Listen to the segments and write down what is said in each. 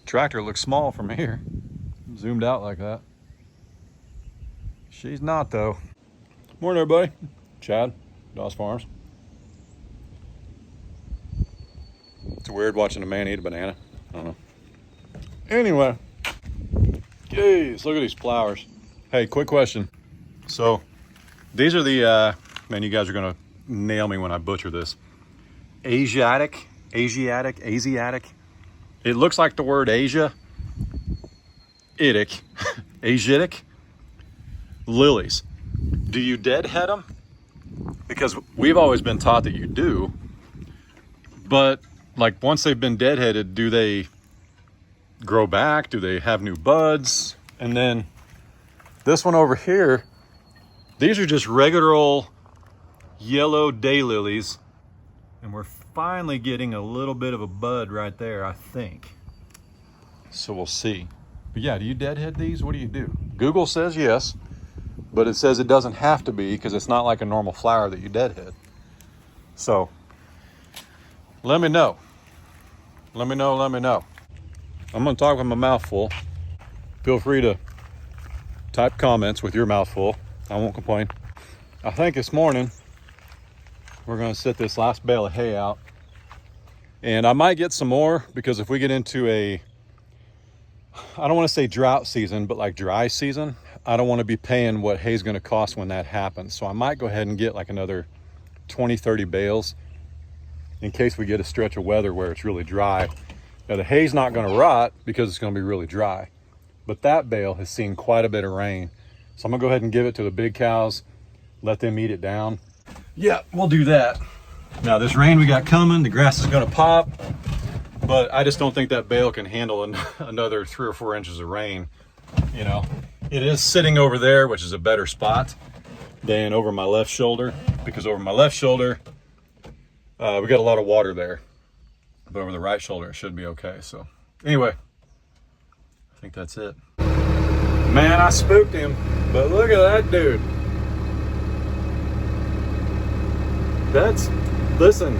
Tractor looks small from here, zoomed out like that. She's not though. Morning everybody, Chad, Doss Farms. It's weird watching a man eat a banana. I don't know. Anyway, geez, look at these flowers. Hey, quick question. So these are the, man, you guys are gonna nail me when I butcher this. Asiatic. It looks like the word Asia. Asiatic lilies. Do you deadhead them? Because we've always been taught that you do. But like once they've been deadheaded, do they grow back? Do they have new buds? And then this one over here, these are just regular old yellow daylilies. And we're finally getting a little bit of a bud right there, I think. So we'll see. But yeah, do you deadhead these? What do you do? Google says yes, but it says it doesn't have to be because it's not like a normal flower that you deadhead. So let me know. Let me know. I'm gonna talk with my mouth full. Feel free to type comments with your mouth full. I won't complain. I think this morning we're gonna set this last bale of hay out. And I might get some more because if we get into a, I don't want to say drought season, but like dry season, I don't want to be paying what hay's going to cost when that happens. So I might go ahead and get like another 20, 30 bales in case we get a stretch of weather where it's really dry. Now the hay's not going to rot because it's going to be really dry, but that bale has seen quite a bit of rain. So I'm gonna go ahead and give it to the big cows, let them eat it down. Yeah, we'll do that. Now this rain we got coming, the grass is gonna pop, but I just don't think that bale can handle another 3 or 4 inches of rain. You know, it is sitting over there, which is a better spot than over my left shoulder, because over my left shoulder, we got a lot of water there, but over the right shoulder, it should be okay. So anyway, I think that's it. Man, I spooked him, but look at that dude. Listen,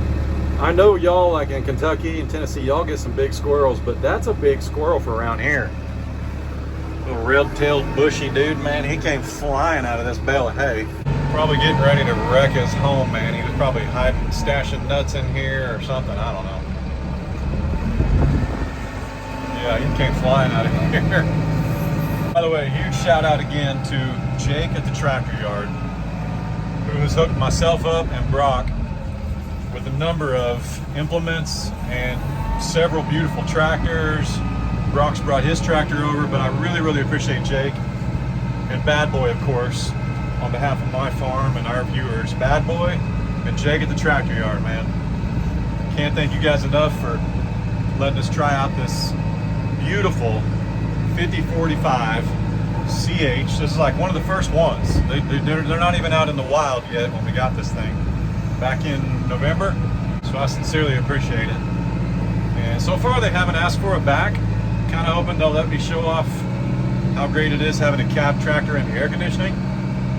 I know y'all like in Kentucky and Tennessee, y'all get some big squirrels, but that's a big squirrel for around here. Little red-tailed bushy dude, man, he came flying out of this bale of hay. Probably getting ready to wreck his home, man. He was probably hiding, stashing nuts in here or something, I don't know. Yeah, he came flying out of here. By the way, huge shout out again to Jake at the tractor yard, who has hooked myself up and Brock with a number of implements and several beautiful tractors. Brock's brought his tractor over, but I really appreciate Jake and Bad Boy, of course, on behalf of my farm and our viewers. Bad Boy and Jake at the tractor yard, man. Can't thank you guys enough for letting us try out this beautiful 5045 CH. This is like one of the first ones. They're not even out in the wild yet when we got this thing back in November, so I sincerely appreciate it. And so far they haven't asked for it back. Kind of hoping they'll let me show off how great it is having a cab tractor in the air conditioning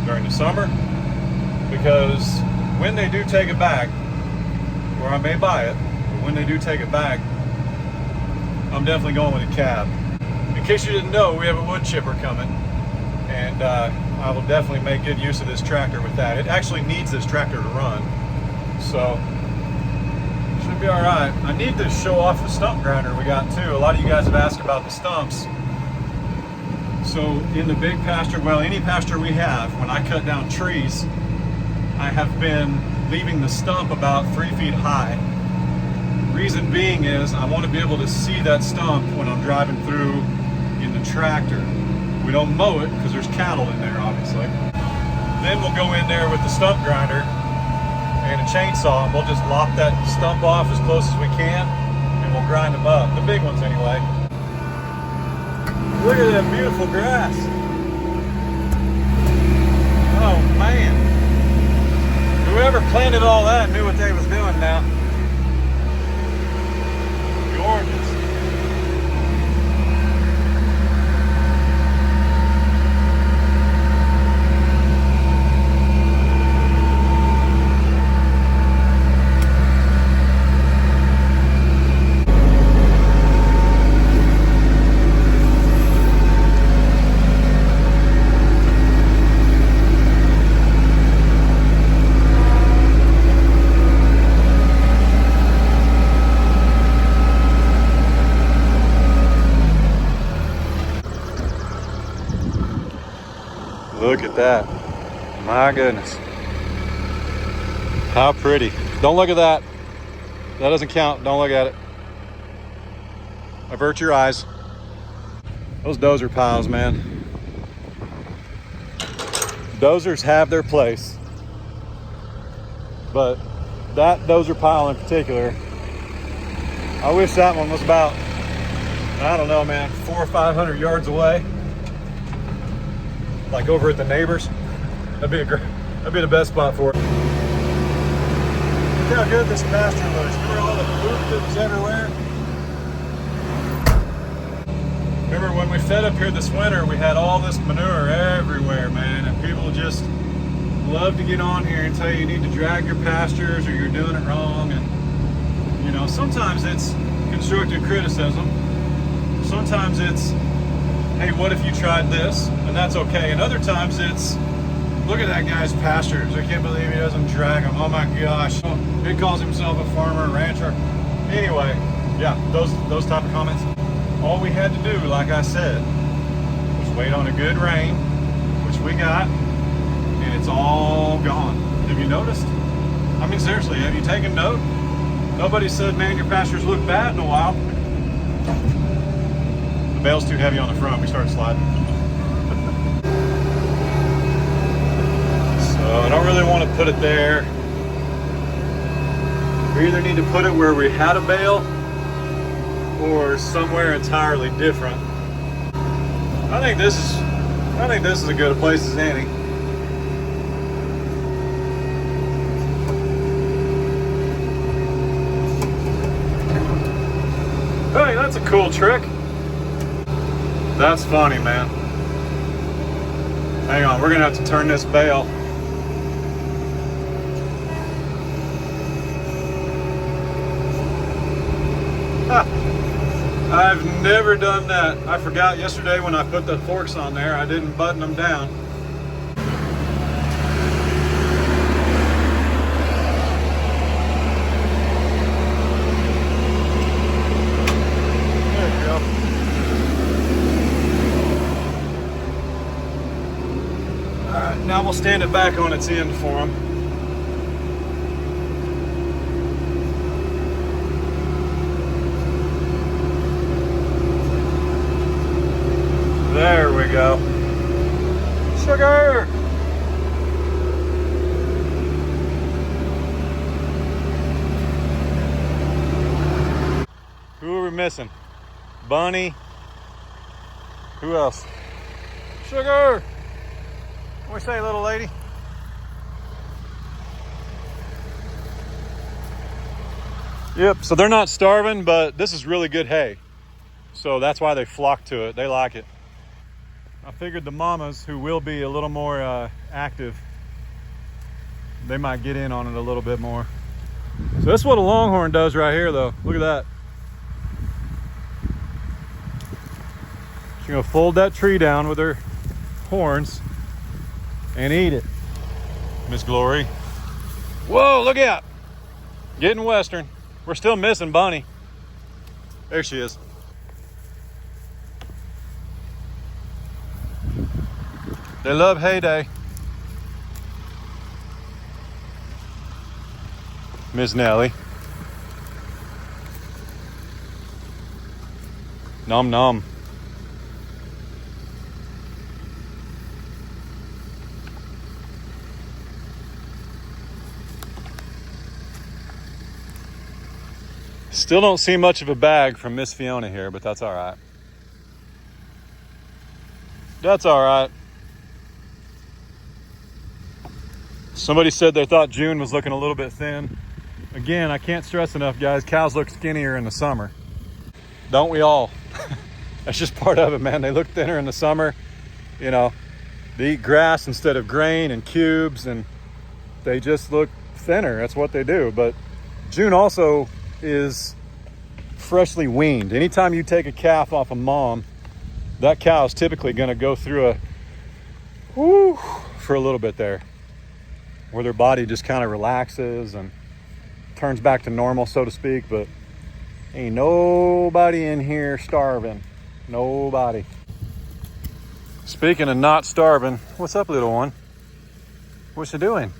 during the summer, because when they do take it back, or I may buy it, but when they do take it back, I'm definitely going with a cab. In case you didn't know, we have a wood chipper coming, and I will definitely make good use of this tractor with that. It actually needs this tractor to run, so should be all right. I need to show off the stump grinder we got too. A lot of you guys have asked about the stumps. So in the big pasture, well, any pasture we have, when I cut down trees, I have been leaving the stump about 3 feet high. Reason being is I want to be able to see that stump when I'm driving through in the tractor. We don't mow it because there's cattle in there, obviously. Then we'll go in there with the stump grinder and a chainsaw, and we'll just lop that stump off as close as we can, and we'll grind them up. The big ones anyway. Look at that beautiful grass. Oh man. Whoever planted all that knew what they was doing now. Gorgeous. that. My goodness. How pretty. Don't look at that. That doesn't count. Don't look at it. Avert your eyes. Those dozer piles, man. Dozers have their place. But that dozer pile in particular, I wish that one was about, I don't know, man, 400 or 500 yards away. Like over at the neighbors. That'd be the best spot for it. Look how good this pasture looks. Remember all the poop that was everywhere? Remember when we fed up here this winter, we had all this manure everywhere, man, and people just love to get on here and tell you need to drag your pastures or you're doing it wrong. And you know, sometimes it's constructive criticism. Sometimes it's, hey, what if you tried this? And that's okay. And other times it's, look at that guy's pastures. I can't believe he doesn't drag them. Oh my gosh. He calls himself a farmer, a rancher. Anyway, yeah, those type of comments. All we had to do, like I said, was wait on a good rain, which we got, and it's all gone. Have you noticed? I mean, seriously, have you taken note? Nobody said, man, your pastures look bad in a while. The bale's too heavy on the front. We started sliding. So I don't really want to put it there. We either need to put it where we had a bale or somewhere entirely different. I think this is as good a place as any. Hey, that's a cool trick. That's funny, man. Hang on, we're gonna have to turn this bale. I've never done that. I forgot yesterday when I put the forks on there, I didn't button them down. There you go. All right, now we'll stand it back on its end for them. There we go. Sugar! Who are we missing? Bunny. Who else? Sugar! What do we say, little lady? Yep, so they're not starving, but this is really good hay. So that's why they flock to it. They like it. I figured the mamas, who will be a little more active, they might get in on it a little bit more. So that's what a longhorn does right here, though. Look at that. She's gonna fold that tree down with her horns and eat it. Miss Glory. Whoa, look out. Getting western. We're still missing Bunny. There she is. They love heyday. Miss Nellie. Nom nom. Still don't see much of a bag from Miss Fiona here, but that's all right. That's all right. Somebody said they thought June was looking a little bit thin. Again, I can't stress enough, guys, cows look skinnier in the summer. Don't we all? That's just part of it, man. They look thinner in the summer. You know, they eat grass instead of grain and cubes, and they just look thinner. That's what they do. But June also is freshly weaned. Anytime you take a calf off a mom, that cow is typically going to go through a whoo for a little bit there, where their body just kind of relaxes and turns back to normal, so to speak. But ain't nobody in here starving. Nobody. Speaking of not starving, what's up, little one? What's you doing?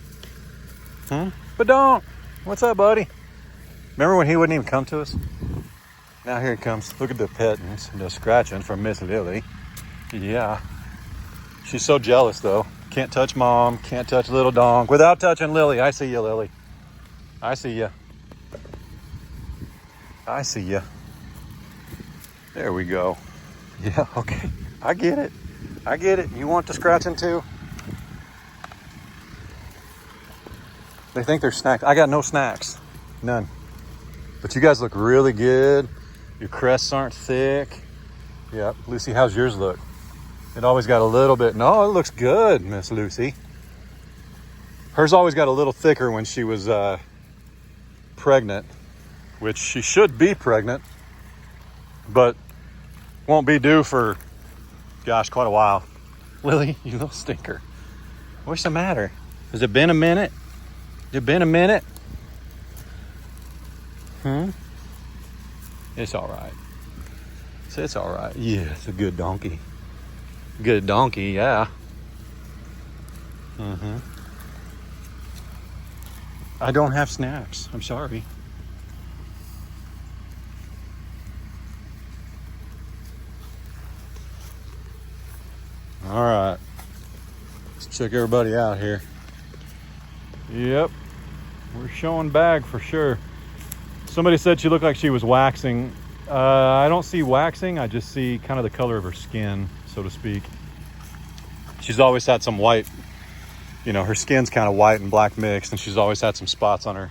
But don't. What's up, buddy? Remember when he wouldn't even come to us? Now here he comes. Look at the pettings, the scratching from Miss Lily. Yeah. She's so jealous, though. Can't touch mom, can't touch little donk without touching Lily. I see you, Lily. I see you. I see you. There we go. Yeah, okay. I get it. I get it. You want the scratching too? They think they're snacks. I got no snacks. None. But you guys look really good. Your crests aren't thick. Yep. Lucy, how's yours look? It always got a little bit. No, it looks good, Miss Lucy. Hers always got a little thicker when she was pregnant, which she should be pregnant, but won't be due for, gosh, quite a while. Lily, you little stinker. What's the matter? Has it been a minute? Has it been a minute? It's all right. It's all right. Yeah, it's a good donkey. Good donkey, yeah. I don't have snacks. I'm sorry. All right. Let's check everybody out here. Yep. We're showing bag for sure. Somebody said she looked like she was waxing. I don't see waxing. I just see kind of the color of her skin, so to speak. She's always had some white, you know, her skin's kind of white and black mixed, and she's always had some spots on her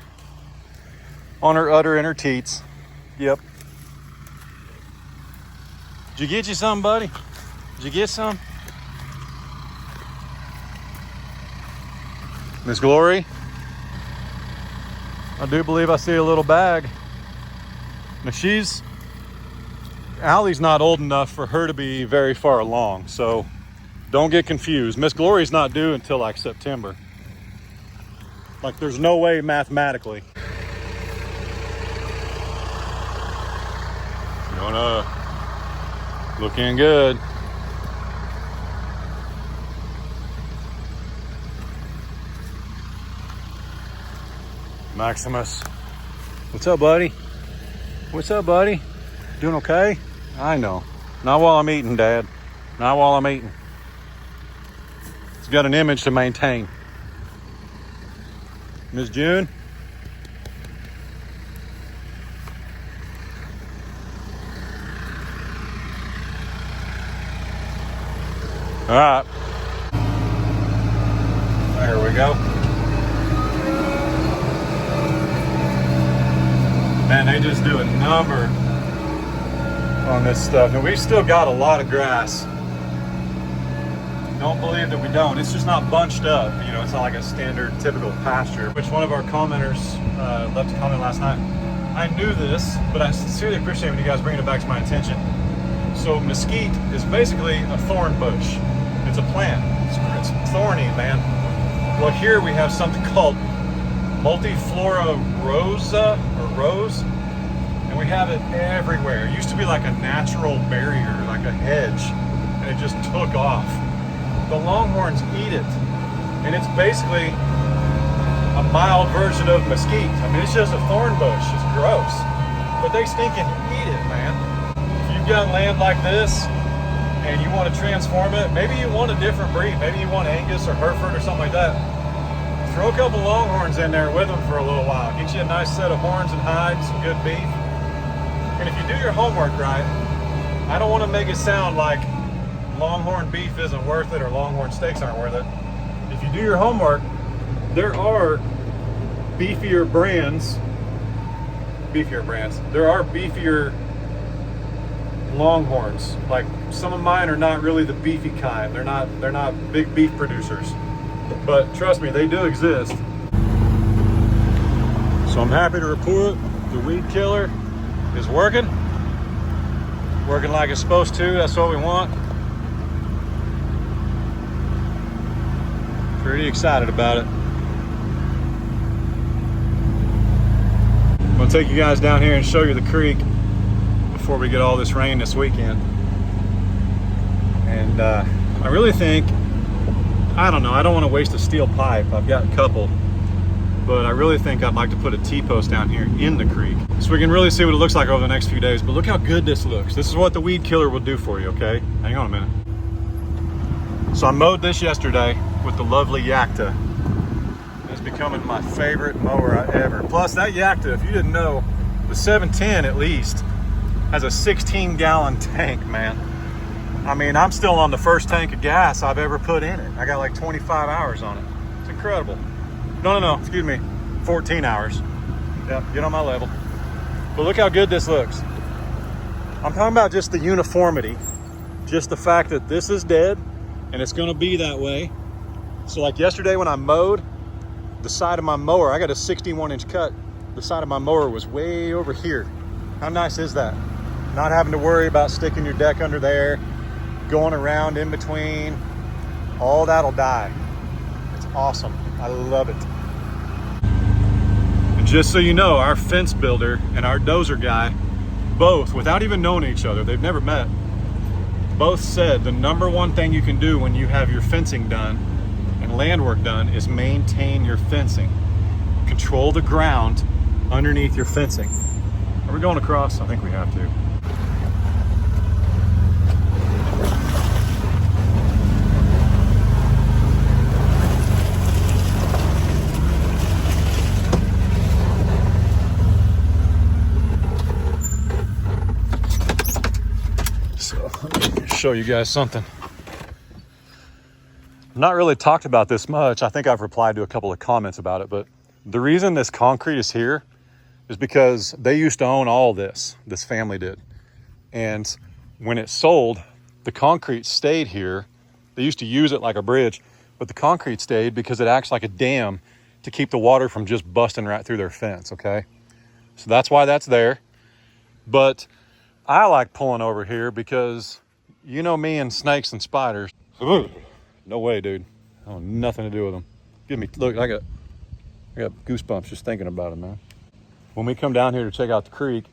udder and her teats. Yep. Did you get you some, buddy? Did you get some? Miss Glory? I do believe I see a little bag. Now Allie's not old enough for her to be very far along, so don't get confused. Miss Glory's not due until like September. Like there's no way mathematically. Going up. Looking good. Maximus. What's up, buddy? What's up, buddy? Doing okay? I know. Not while I'm eating, Dad. Not while I'm eating. It's got an image to maintain. Miss June? All right. There we go. Man, they just do a number on this stuff. And we've still got a lot of grass. Don't believe that we don't. It's just not bunched up. You know, it's not like a standard, typical pasture. Which one of our commenters left a comment last night. I knew this, but I sincerely appreciate when you guys bring it back to my attention. So mesquite is basically a thorn bush. It's a plant. It's thorny, man. Well, here we have something called multiflora rosa or rose, and we have it everywhere. It used to be like a natural barrier, like a hedge, and it just took off. The longhorns eat it, and it's basically a mild version of mesquite. I mean, it's just a thorn bush. It's gross, but they stinking eat it, man. If you've got land like this and you want to transform it, maybe you want a different breed, maybe you want Angus or Hereford or something like that, throw a couple longhorns in there with them for a little while. Get you a nice set of horns and hides, some good beef. And if you do your homework right, I don't want to make it sound like longhorn beef isn't worth it or longhorn steaks aren't worth it. If you do your homework, there are beefier brands. There are beefier longhorns. Like some of mine are not really the beefy kind. They're not big beef producers. But trust me, they do exist. So I'm happy to report the weed killer is working. Working like it's supposed to. That's what we want. Pretty excited about it. I'm gonna take you guys down here and show you the creek before we get all this rain this weekend. And I really think, I don't know, I don't want to waste a steel pipe. I've got a couple, but I really think I'd like to put a T-post down here in the creek so we can really see what it looks like over the next few days. But look how good this looks. This is what the weed killer will do for you, okay? Hang on a minute. So I mowed this yesterday with the lovely Yakta. It's becoming my favorite mower ever. Plus that Yakta, if you didn't know, the 710 at least has a 16-gallon tank, man. I mean, I'm still on the first tank of gas I've ever put in it. I got like 25 hours on it. It's incredible. No, excuse me, 14 hours. Yep, get on my level. But look how good this looks. I'm talking about just the uniformity, just the fact that this is dead and it's gonna be that way. So like yesterday when I mowed, the side of my mower, I got a 61-inch cut. The side of my mower was way over here. How nice is that? Not having to worry about sticking your deck under there, going around in between. All that'll die. It's awesome. I love it. And just so you know, our fence builder and our dozer guy, both, without even knowing each other, they've never met, both said the number one thing you can do when you have your fencing done and land work done is maintain your fencing. Control the ground underneath your fencing. Are we going across? I think we have to. So let me show you guys something. Not really talked about this much. I think I've replied to a couple of comments about it, but the reason this concrete is here is because they used to own all this family did. And when it sold, the concrete stayed here. They used to use it like a bridge, but the concrete stayed because it acts like a dam to keep the water from just busting right through their fence, okay? So that's why that's there. But I like pulling over here because you know me and snakes and spiders. No way, dude. I want nothing to do with them. Look, I got goosebumps just thinking about it, man. When we come down here to check out the creek,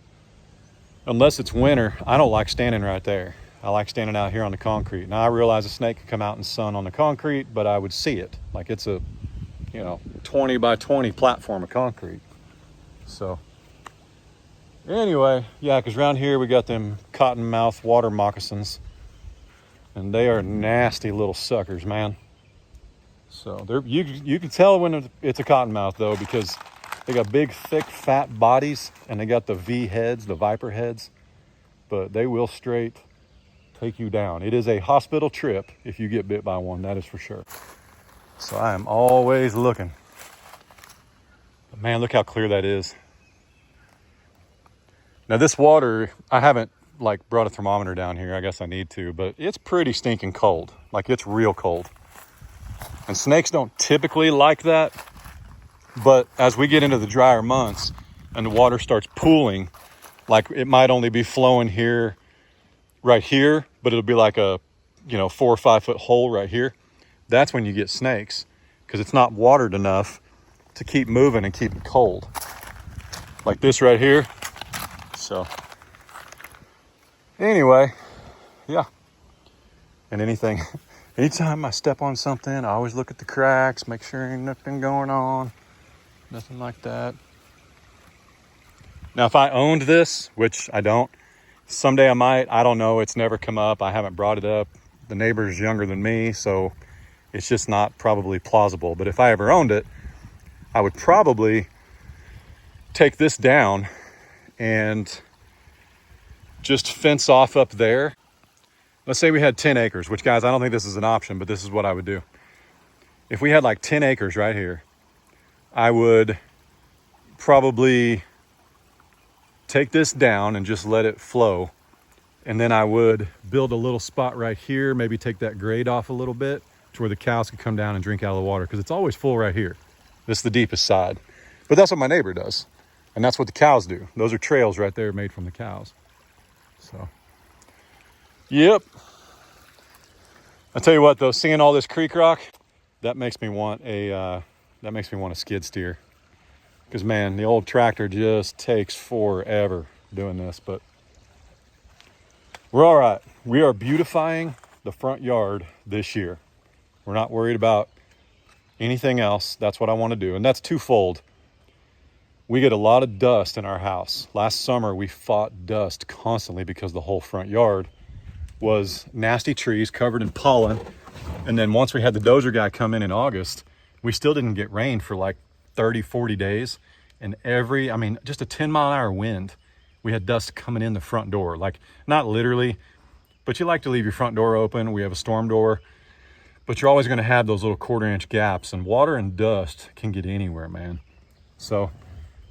unless it's winter, I don't like standing right there. I like standing out here on the concrete. Now I realize a snake could come out in the sun on the concrete, but I would see it. Like it's a, 20 by 20 platform of concrete. So anyway, yeah, because around here we got them cottonmouth water moccasins. And they are nasty little suckers, man. So you can tell when it's a cottonmouth though, because they got big, thick, fat bodies and they got the V heads, the viper heads, but they will straight take you down. It is a hospital trip if you get bit by one, that is for sure. So I am always looking. But man, look how clear that is. Now this water, I haven't brought a thermometer down here. I guess I need to, but it's pretty stinking cold. Like it's real cold. And snakes don't typically like that. But as we get into the drier months and the water starts pooling, like it might only be flowing here, right here, but it'll be like a, 4 or 5 foot hole right here. That's when you get snakes because it's not watered enough to keep moving and keep it cold. Like this right here. So anyway, yeah. And anytime I step on something, I always look at the cracks, make sure ain't nothing going on, nothing like that. Now, if I owned this, which I don't, someday I might, I don't know. It's never come up. I haven't brought it up. The neighbor's younger than me, so it's just not probably plausible. But if I ever owned it, I would probably take this down and just fence off up there. Let's say we had 10 acres, which guys, I don't think this is an option, but this is what I would do. If we had like 10 acres right here, I would probably take this down and just let it flow. And then I would build a little spot right here, maybe take that grade off a little bit to where the cows could come down and drink out of the water because it's always full right here. This is the deepest side. But that's what my neighbor does. And that's what the cows do. Those are trails right there made from the cows. So, yep. I tell you what though, seeing all this creek rock, that makes me want a skid steer. Because man, the old tractor just takes forever doing this, but we're all right. We are beautifying the front yard this year. We're not worried about anything else. That's what I want to do. And that's twofold. We get a lot of dust in our house. Last summer, we fought dust constantly because the whole front yard was nasty trees covered in pollen. And then once we had the dozer guy come in August, we still didn't get rain for like 30, 40 days. And just a 10-mile-an-hour wind, we had dust coming in the front door. Like, not literally, but you like to leave your front door open. We have a storm door, but you're always going to have those little 1/4-inch gaps, and water and dust can get anywhere, man. So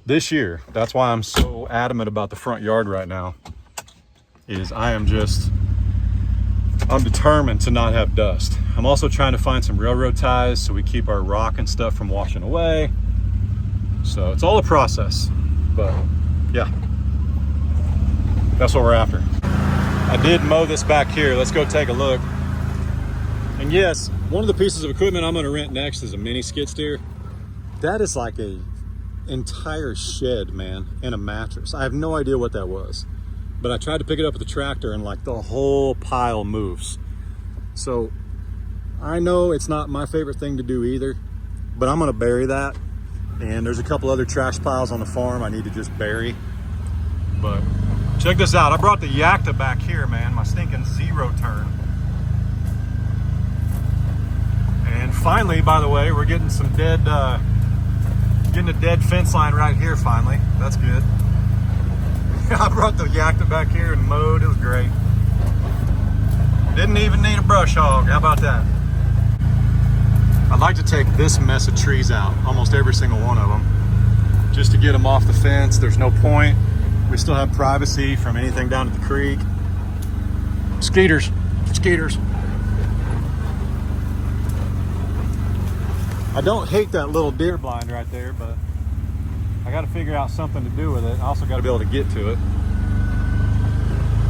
this year, that's why I'm so adamant about the front yard right now, is I'm determined to not have dust. I'm also trying to find some railroad ties so we keep our rock and stuff from washing away. So it's all a process, but yeah, that's what we're after. I did mow this back here. Let's go take a look. And yes, one of the pieces of equipment I'm gonna rent next is a mini skid steer. That is like a entire shed, man, and a mattress. I have no idea what that was, but I tried to pick it up with the tractor and like the whole pile moves. So I know it's not my favorite thing to do either, but I'm gonna bury that. And there's a couple other trash piles on the farm I need to just bury. But check this out. I brought the Yakta back here, man, my stinking 0 turn. And finally, by the way, we're getting some getting a dead fence line right here finally. That's good. I brought the Yakta back here and mowed. It was great. Didn't even need a brush hog. How about that? I'd like to take this mess of trees out, almost every single one of them, just to get them off the fence. There's no point. We still have privacy from anything down at the creek. Skeeters. I don't hate that little deer blind right there, but I got to figure out something to do with it. I also got to be able to get to it.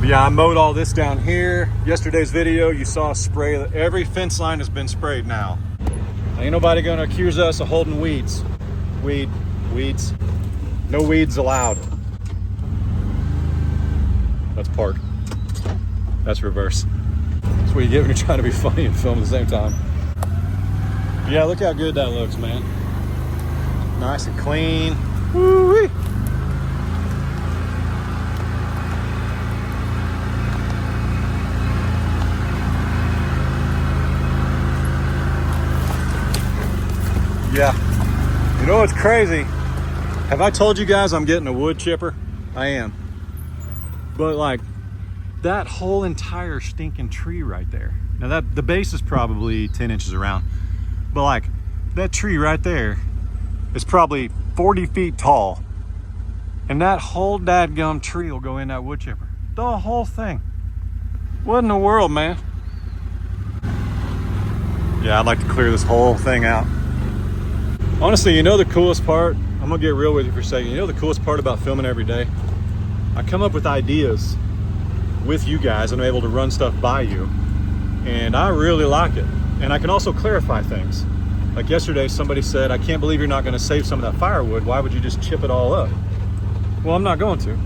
But yeah, I mowed all this down here. Yesterday's video, you saw a spray. Every fence line has been sprayed now. Ain't nobody gonna accuse us of holding weeds. Weeds. No weeds allowed. That's park. That's reverse. That's what you get when you're trying to be funny and film at the same time. Yeah, look how good that looks, man. Nice and clean. Woo-wee. Yeah, you know what's crazy? Have I told you guys I'm getting a wood chipper? I am. But like, that whole entire stinking tree right there. Now the base is probably 10 inches around, but like that tree right there is probably 40 feet tall. And that whole dadgum tree will go in that wood chipper. The whole thing. What in the world, man? Yeah, I'd like to clear this whole thing out. Honestly, you know the coolest part? I'm gonna get real with you for a second. You know the coolest part about filming every day? I come up with ideas with you guys and I'm able to run stuff by you. And I really like it. And I can also clarify things. Like yesterday, somebody said, I can't believe you're not gonna save some of that firewood. Why would you just chip it all up? Well, I'm not going to.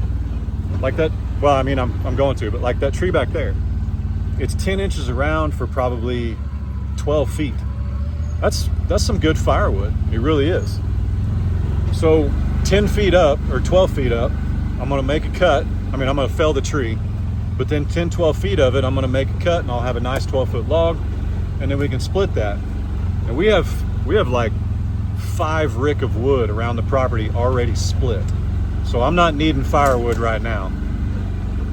Like that, well, I mean, I'm going to, but like that tree back there, it's 10 inches around for probably 12 feet. That's some good firewood. It really is. So 10 feet up or 12 feet up, I'm gonna make a cut. I'm gonna fell the tree, but then 10, 12 feet of it, I'm gonna make a cut and I'll have a nice 12-foot log, and then we can split that. And we have like 5 rick of wood around the property already split. So I'm not needing firewood right now,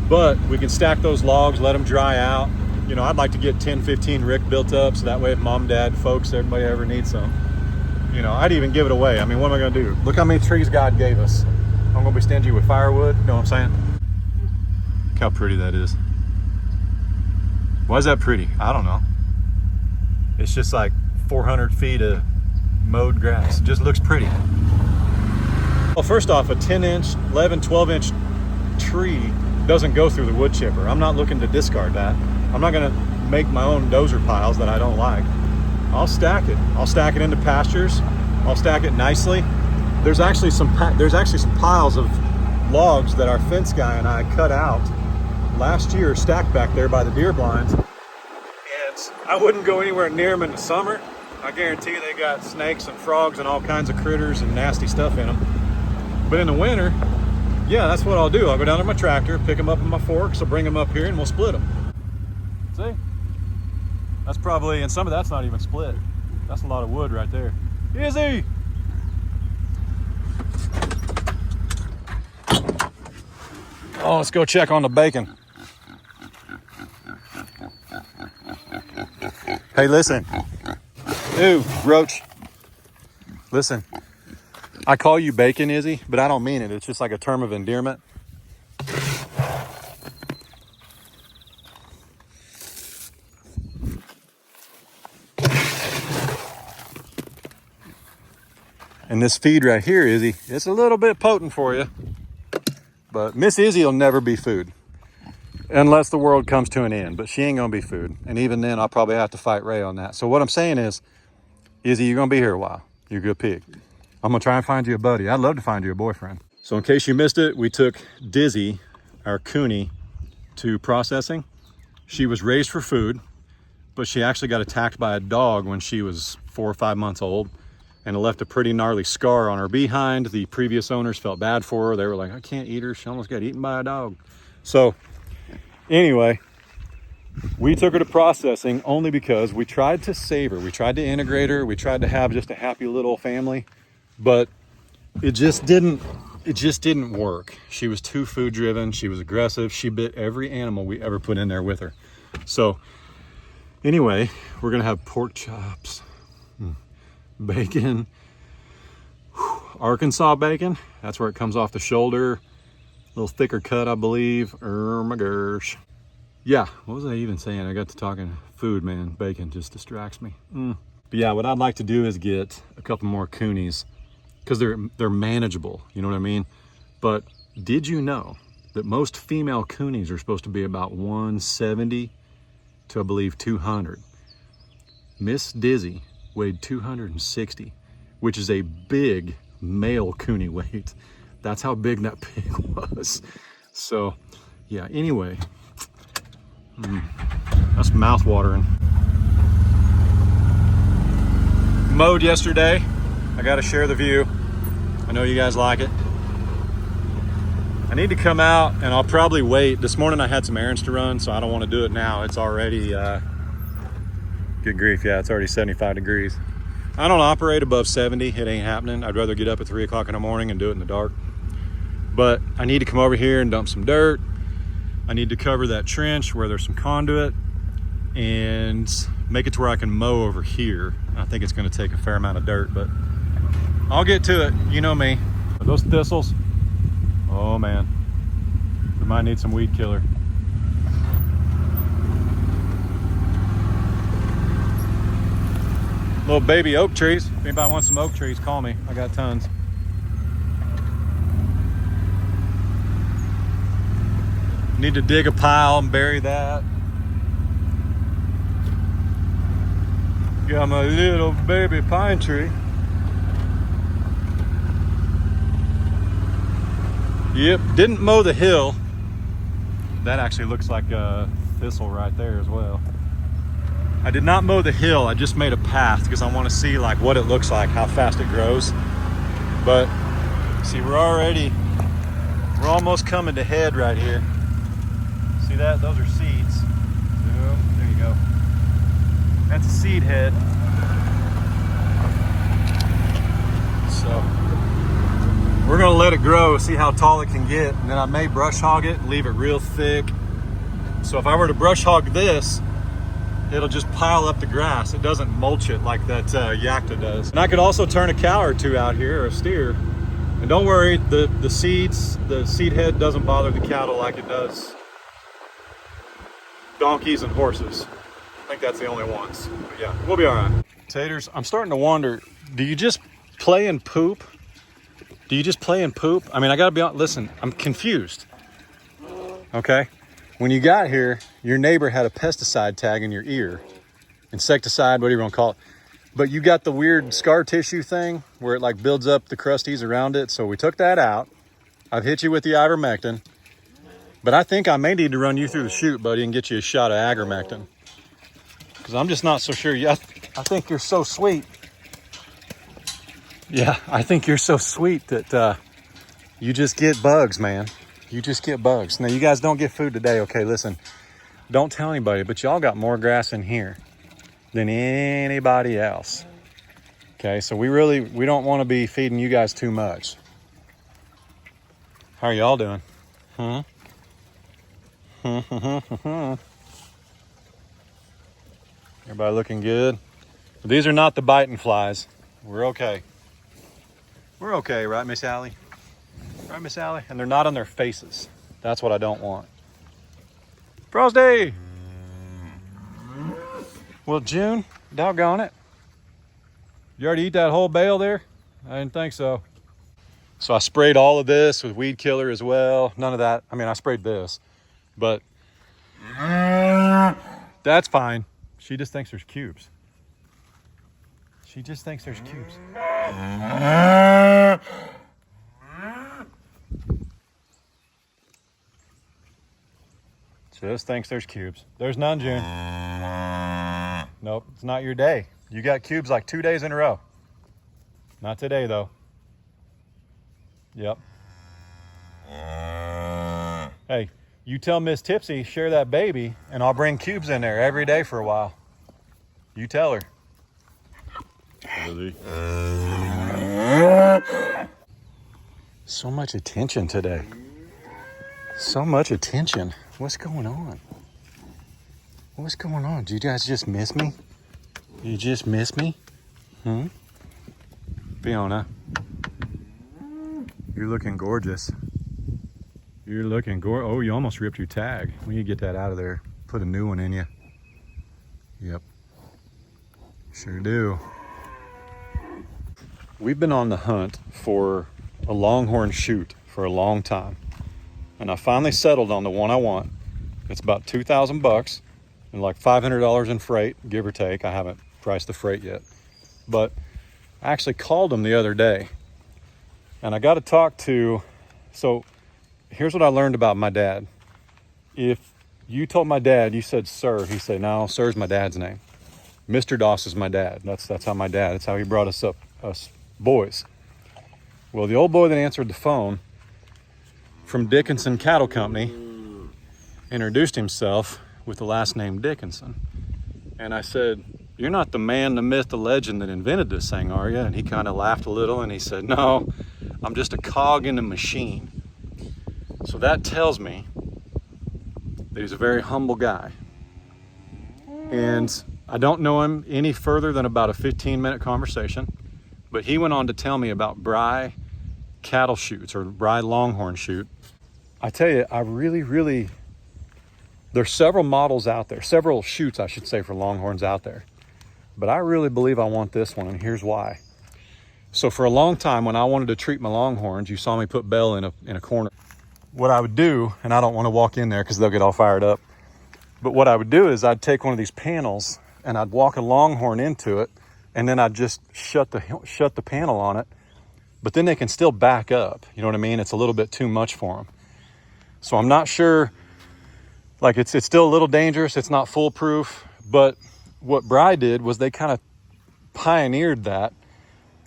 but we can stack those logs, let them dry out. You know, I'd like to get 10, 15 rick built up so that way if mom, dad, folks, everybody ever needs some, you know, I'd even give it away. I mean, what am I gonna do? Look how many trees God gave us. I'm gonna be stingy with firewood, you know what I'm saying? Look how pretty that is. Why is that pretty? I don't know. It's just like 400 feet of mowed grass. It just looks pretty. Well, first off, a 10-inch, 11, 12-inch tree doesn't go through the wood chipper. I'm not looking to discard that. I'm not gonna make my own dozer piles that I don't like. I'll stack it. I'll stack it into pastures. I'll stack it nicely. There's actually some piles of logs that our fence guy and I cut out last year, stacked back there by the deer blinds. I wouldn't go anywhere near them in the summer. I guarantee you they got snakes and frogs and all kinds of critters and nasty stuff in them. But in the winter, yeah, that's what I'll do. I'll go down to my tractor, pick them up in my forks, I'll bring them up here and we'll split them. See? That's probably, and some of that's not even split. That's a lot of wood right there. Izzy! Oh, let's go check on the bacon. Hey, listen. Ooh, roach. Listen. I call you bacon, Izzy, but I don't mean it. It's just like a term of endearment. And this feed right here, Izzy, it's a little bit potent for you. But Miss Izzy will never be food. Unless the world comes to an end. But she ain't going to be food. And even then, I'll probably have to fight Ray on that. So what I'm saying is, Izzy, you're going to be here a while. You're a good pig. I'm going to try and find you a buddy. I'd love to find you a boyfriend. So in case you missed it, we took Dizzy, our Cooney, to processing. She was raised for food, but she actually got attacked by a dog when she was 4 or 5 months old. And it left a pretty gnarly scar on her behind. The previous owners felt bad for her. They were like, I can't eat her. She almost got eaten by a dog. So anyway, we took her to processing only because we tried to save her. We tried to integrate her. We tried to have just a happy little family, but it just didn't work. She was too food driven. She was aggressive. She bit every animal we ever put in there with her. So anyway, we're going to have pork chops. Bacon, Arkansas bacon. That's where it comes off the shoulder. A little thicker cut, I believe. Oh my gosh. Yeah, what was I even saying? I got to talking food, man. Bacon just distracts me. But yeah, what I'd like to do is get a couple more Coonies because they're manageable. You know what I mean? But did you know that most female Coonies are supposed to be about 170 to, I believe, 200? Miss Dizzy weighed 260, which is a big male Cooney weight. That's how big that pig was. So yeah, anyway, that's mouth watering. Mowed yesterday. I got to share the view. I know you guys like it. I need to come out and I'll probably wait. This morning I had some errands to run, so I don't want to do it now. It's already good grief, yeah, it's already 75 degrees. I don't operate above 70. It ain't happening. I'd rather get up at 3 o'clock in the morning and do it in the dark. But I need to come over here and dump some dirt. I need to cover that trench where there's some conduit and make it to where I can mow over here. I think it's going to take a fair amount of dirt, but I'll get to it. You know me. Those thistles, oh man, we might need some weed killer. Little baby oak trees. If anybody wants some oak trees, call me. I got tons. Need to dig a pile and bury that. Got my little baby pine tree. Yep, didn't mow the hill. That actually looks like a thistle right there as well. I did not mow the hill. I just made a path because I want to see like what it looks like, how fast it grows. But see, we're almost coming to head right here. See that? Those are seeds. Boom. There you go. That's a seed head. So we're gonna let it grow, see how tall it can get, and then I may brush hog it and leave it real thick. So if I were to brush hog this, it'll just pile up the grass. It doesn't mulch it like that Yakta does. And I could also turn a cow or two out here, or a steer. And don't worry, the seed head doesn't bother the cattle like it does donkeys and horses. I think that's the only ones. But yeah, we'll be all right. Taters, I'm starting to wonder, do you just play and poop? Do you just play and poop? I mean, I gotta be honest, listen, I'm confused. Okay? When you got here, your neighbor had a pesticide tag in your ear. Insecticide, whatever you want to call it. But you got the weird scar tissue thing where it like builds up the crusties around it. So we took that out. I've hit you with the ivermectin. But I think I may need to run you through the chute, buddy, and get you a shot of agarmectin. because I'm just not so sure. Yeah, I think you're so sweet. Yeah, I think you're so sweet that you just get bugs, man. You just get bugs. Now, you guys don't get food today. Okay, listen, don't tell anybody, but y'all got more grass in here than anybody else. Okay, so we don't want to be feeding you guys too much. How are y'all doing? Everybody looking good? These are not the biting flies. We're okay. We're okay, right, Miss Allie? Right, Miss Allie? And they're not on their faces. That's what I don't want. Frosty! Well, June, doggone it. You already eat that whole bale there? I didn't think so. So I sprayed all of this with weed killer as well. None of that. I mean, I sprayed this, but that's fine. She just thinks there's cubes. She just thinks there's cubes. Just thinks there's cubes. There's none, June. Nope, it's not your day. You got cubes like 2 days in a row. Not today, though. Yep. Hey, you tell Miss Tipsy, share that baby, and I'll bring cubes in there every day for a while. You tell her. Really? So much attention today. So much attention. What's going on? What's going on? Do you guys just miss me? You just miss me? Fiona, you're looking gorgeous. You're looking gorgeous. Oh, you almost ripped your tag. We need to get that out of there. Put a new one in you. Yep. Sure do. We've been on the hunt for a Longhorn chute for a long time. And I finally settled on the one I want. It's about $2,000 and like $500 in freight, give or take. I haven't priced the freight yet. But I actually called them the other day. And I got to talk to, so here's what I learned about my dad. If you told my dad, you said sir, he said, no, sir's my dad's name. Mr. Doss is my dad. That's how my dad, that's how he brought us up, us boys. Well, the old boy that answered the phone from Dickinson Cattle Company introduced himself with the last name Dickinson. And I said, you're not the man, the myth, the legend that invented this thing, are you? And he kind of laughed a little and he said, no, I'm just a cog in the machine. So that tells me that he's a very humble guy. And I don't know him any further than about a 15-minute conversation, but he went on to tell me about Bry cattle chutes or Bry Longhorn chute. I tell you, I really, there's several models out there, several chutes, I should say, for Longhorns out there. But I really believe I want this one, and here's why. So for a long time, when I wanted to treat my Longhorns, you saw me put Belle in a corner. What I would do, and I don't want to walk in there because they'll get all fired up, but what I would do is I'd take one of these panels and I'd walk a Longhorn into it, and then I'd just shut the panel on it. But then they can still back up. You know what I mean? It's a little bit too much for them. So I'm not sure, like it's still a little dangerous. It's not foolproof. But what Bry did was they kind of pioneered that,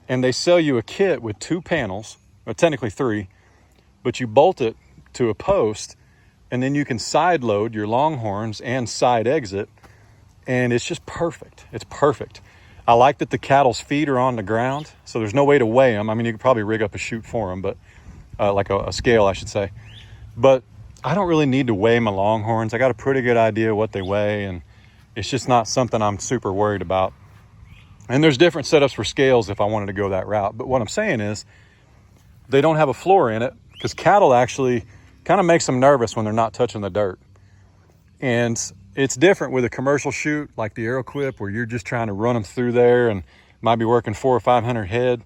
and they sell you a kit with 2 panels, or technically 3, but you bolt it to a post, and then you can side load your Longhorns and side exit, and it's just perfect. It's perfect. I like that the cattle's feet are on the ground, so there's no way to weigh them. I mean, you could probably rig up a chute for them, but like a scale, I should say. But I don't really need to weigh my Longhorns. I got a pretty good idea what they weigh, and it's just not something I'm super worried about. And there's different setups for scales if I wanted to go that route. But what I'm saying is they don't have a floor in it because cattle actually kind of makes them nervous when they're not touching the dirt. And it's different with a commercial chute like the ArrowQuip where you're just trying to run them through there and might be working 400 or 500 head.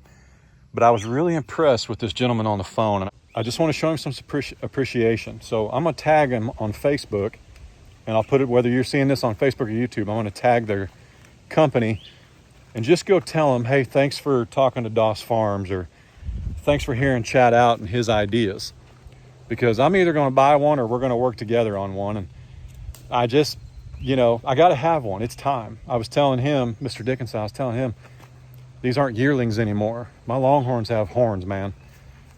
But I was really impressed with this gentleman on the phone, and I just want to show him some appreciation. So I'm going to tag him on Facebook, and I'll put it, whether you're seeing this on Facebook or YouTube, I'm going to tag their company and just go tell them, hey, thanks for talking to Doss Farms, or thanks for hearing Chad out and his ideas. Because I'm either going to buy one or we're going to work together on one. And I just you know, I got to have one. It's time. I was telling him, Mr. Dickinson, I was telling him, these aren't yearlings anymore. My Longhorns have horns, man.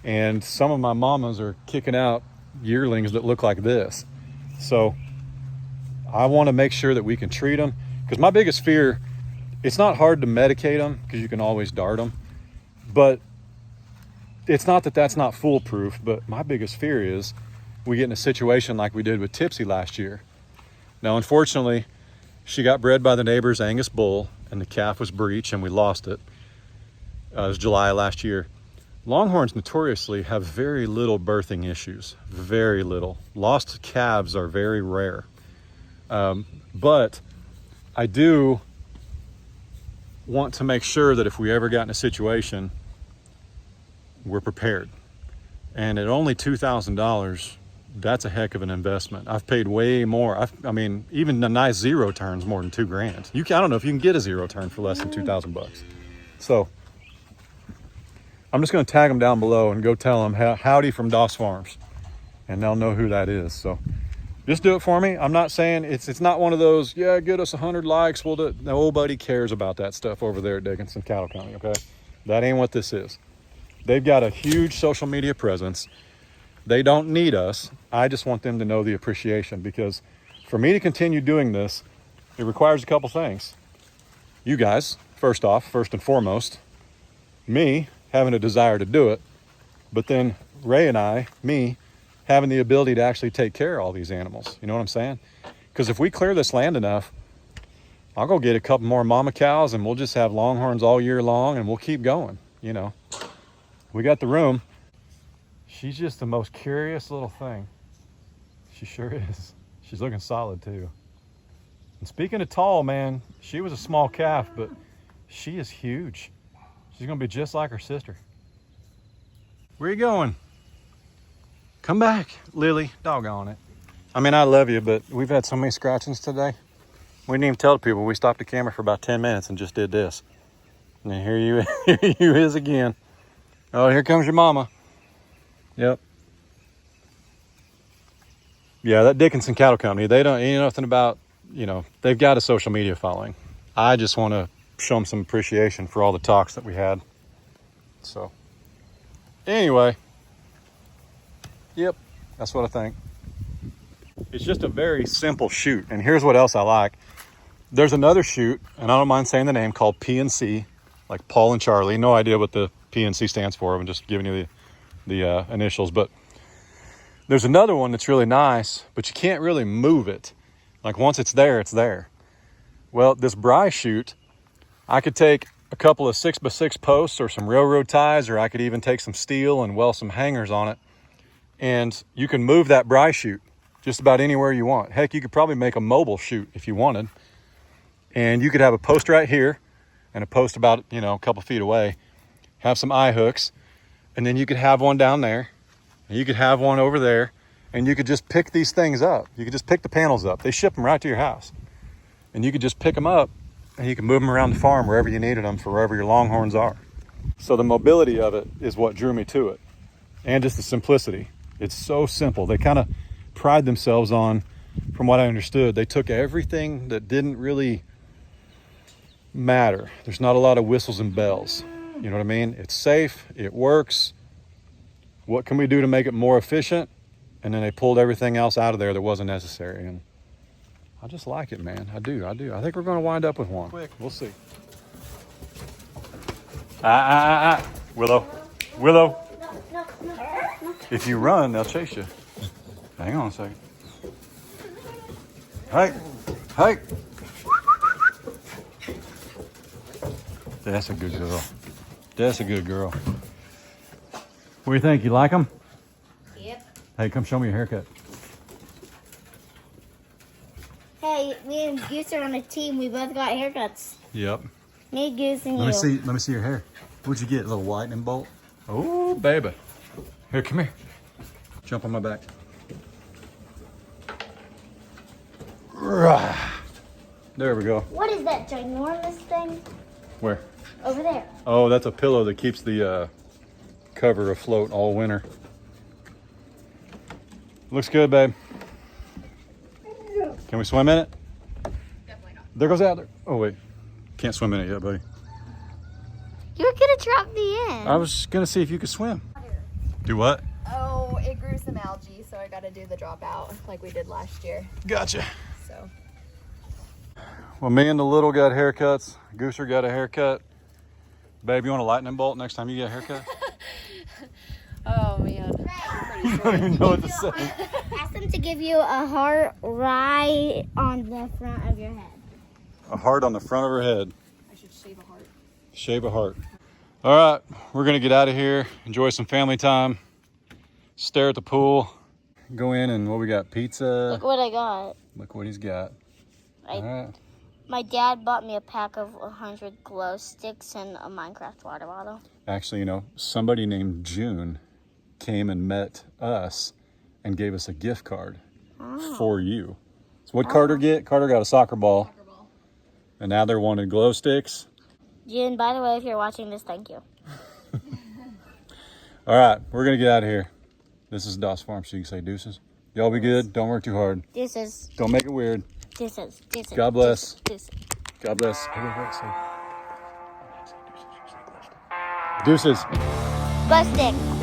And some of my mamas are kicking out yearlings that look like this. So I want to make sure that we can treat them. Because my biggest fear, it's not hard to medicate them because you can always dart them. But it's not that that's not foolproof. But my biggest fear is we get in a situation like we did with Tipsy last year. Now, unfortunately, she got bred by the neighbor's Angus bull, and the calf was breech, and we lost it. It was July last year. Longhorns notoriously have very little birthing issues, very little. Lost calves are very rare. But I do want to make sure that if we ever got in a situation, we're prepared. And at only $2,000, that's a heck of an investment. I've paid way more. I mean, even a nice zero turn's more than $2,000. I don't know if you can get a zero turn for less than 2,000 bucks. So I'm just going to tag them down below and go tell them howdy from Doss Farms, and they'll know who that is. So just do it for me. I'm not saying it's not one of those, yeah, get us 100 likes. We'll do it. Nobody cares about that stuff over there at Dickinson Cattle County. Okay, that ain't what this is. They've got a huge social media presence. They don't need us. I just want them to know the appreciation, because for me to continue doing this, it requires a couple things. You guys, first and foremost, me having a desire to do it, but then Ray and me having the ability to actually take care of all these animals. You know what I'm saying? Because if we clear this land enough, I'll go get a couple more mama cows and we'll just have Longhorns all year long and we'll keep going. You know, we got the room. She's just the most curious little thing. She sure is. She's looking solid too. And speaking of tall, man, she was a small calf, but she is huge. She's gonna be just like her sister. Where you going? Come back, Lily. Doggone it. I mean, I love you, but we've had so many scratchings today. We didn't even tell people. We stopped the camera for about 10 minutes and just did this. And then here you is again. Oh, here comes your mama. Yep. Yeah, that Dickinson Cattle Company, they don't, ain't nothing about, you know, they've got a social media following. I just want to show them some appreciation for all the talks that we had. So, anyway, yep, that's what I think. It's just a very simple chute. And here's what else I like. There's another chute, and I don't mind saying the name, called P&C, like Paul and Charlie. No idea what the P&C stands for. I'm just giving you the initials. But there's another one that's really nice, but you can't really move it. Like once it's there, it's there. Well, this Bry chute, I could take a couple of 6x6 posts or some railroad ties, or I could even take some steel and weld some hangers on it. And you can move that Bry chute just about anywhere you want. Heck, you could probably make a mobile chute if you wanted. And you could have a post right here and a post about, you know, a couple feet away. Have some eye hooks. And then you could have one down there. And you could have one over there. And you could just pick these things up. You could just pick the panels up. They ship them right to your house. And you could just pick them up and you can move them around the farm wherever you needed them for wherever your Longhorns are. So the mobility of it is what drew me to it. And just the simplicity. It's so simple. They kind of pride themselves on, from what I understood, they took everything that didn't really matter. There's not a lot of whistles and bells. You know what I mean? It's safe. It works. What can we do to make it more efficient? And then they pulled everything else out of there that wasn't necessary. And I just like it, man. I do. I think we're going to wind up with one. Quick. We'll see. Willow. No. If you run, they'll chase you. Hang on a second. Hey. That's a good girl. That's a good girl. What do you think? You like them? Yep. Hey, come show me your haircut. Hey, me and Goose are on a team. We both got haircuts. Yep. Me, Goose, and Let you. me see your hair. What'd you get? A little lightning bolt? Oh, baby. Here, come here. Jump on my back. There we go. What is that ginormous thing Where? over there? Oh, that's a pillow that keeps the cover afloat all winter. Looks good, babe. Can we swim in it? There goes Adler. Oh, wait. Can't swim in it yet, buddy. You're gonna drop me in. I was going to see if you could swim. Do what? Oh, it grew some algae, so I got to do the dropout like we did last year. Gotcha. So. Well, me and the little got haircuts. Gooser got a haircut. Babe, you want a lightning bolt next time you get a haircut? Oh man. I don't even know what to say. Ask them to give you a heart right on the front of your head. A heart on the front of her head. I should shave a heart. Shave a heart. All right, we're gonna get out of here. Enjoy some family time. Stare at the pool. Go in and what we got? Pizza. Look what I got. Look what he's got. All right. My dad bought me a pack of 100 glow sticks and a Minecraft water bottle. Actually, you know, somebody named June came and met us and gave us a gift card for you. So what'd Carter get? Carter got a soccer ball. And Adler wanted glow sticks. June, by the way, if you're watching this, thank you. All right, we're going to get out of here. This is Doss Farms, so you can say deuces. Y'all be good. Don't work too hard. Deuces. Don't make it weird. Deuces. God bless. Deuces. God bless. Deuces. Glow stick.